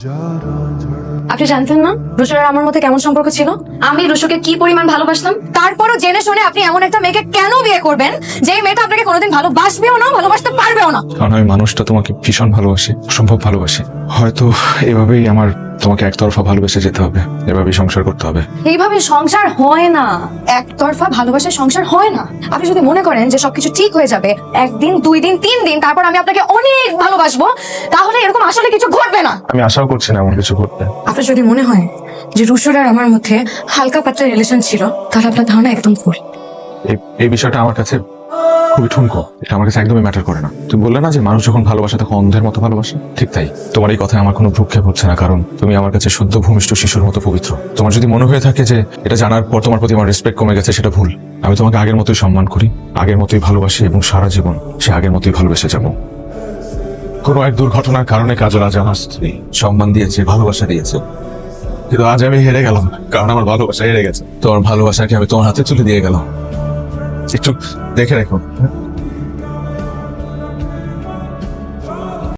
আপনি জানতেন না রুশোর আর আমার মধ্যে কেমন সম্পর্ক ছিল? আমি রুশোকে কি পরিমাণ ভালোবাসতাম, তারপরও জেনে শুনে আপনি এমন একটা মেয়েকে কেন বিয়ে করবেন যে মেয়েটা আপনাকে কোনোদিন ভালোবাসবেও না, ভালোবাসতে পারবেও না? কারণ আমি মানুষটা তোমাকে ভীষণ ভালোবাসি, অসম্ভব ভালোবাসি। হয়তো এভাবেই আমার তোমাকে একতরফা ভালোবেসে যেতে হবে, এভাবেই সংসার করতে হবে। এইভাবে সংসার হয় না, একতরফা ভালোবাসায় সংসার হয় না। আপনি যদি মনে করেন যে সবকিছু ঠিক হয়ে যাবে একদিন, 2 দিন, 3 দিন, তারপর আমি আপনাকে অনেক ভালোবাসবো, তাহলে এরকম আসলে কিছু ঘটবে না। আমি আশাও করছি না এমন কিছু করতে। আপনার যদি মনে হয় যে রুশোর আর আমার মধ্যে হালকা পাতলা রিলেশন ছিল, তাহলে আপনার ধারণা একদম ভুল। এই বিষয়টা আমার কাছে খুবই ঠুনকো, এটা আমার কাছে একদমই ম্যাটার করে না। তুমি বললে না যে মানুষ যখন ভালোবাসে তখন অন্ধের মতো ভালোবাসে, ঠিক তাই। তোমার এই কথায় আমার কোনো ভ্রুক্ষেপ হচ্ছে না, কারণ তুমি আমার কাছে শুদ্ধ ভূমিষ্ঠ শিশুর মতো পবিত্র। তোমার যদি মনে হয়ে থাকে যে এটা জানার পর তোমার প্রতি আমার রেসপেক্ট কমে গেছে, সেটা ভুল। আমি তোমাকে আগের মতোই সম্মান করি, আগের মতোই ভালোবাসি, এবং সারা জীবন সে আগের মতোই ভালোবেসে যাব। কোনো এক দুর্ঘটনার কারণে কাজল আজ আমার স্ত্রী, সম্মান দিয়েছে, ভালোবাসা দিয়েছে, কিন্তু আজ আমি হেরে গেলাম, কারণ আমার ভালোবাসা হেরে গেছে। তোমার ভালোবাসাকে আমি তোমার হাতে তুলে দিয়ে গেলাম। একটু দেখে রেখো।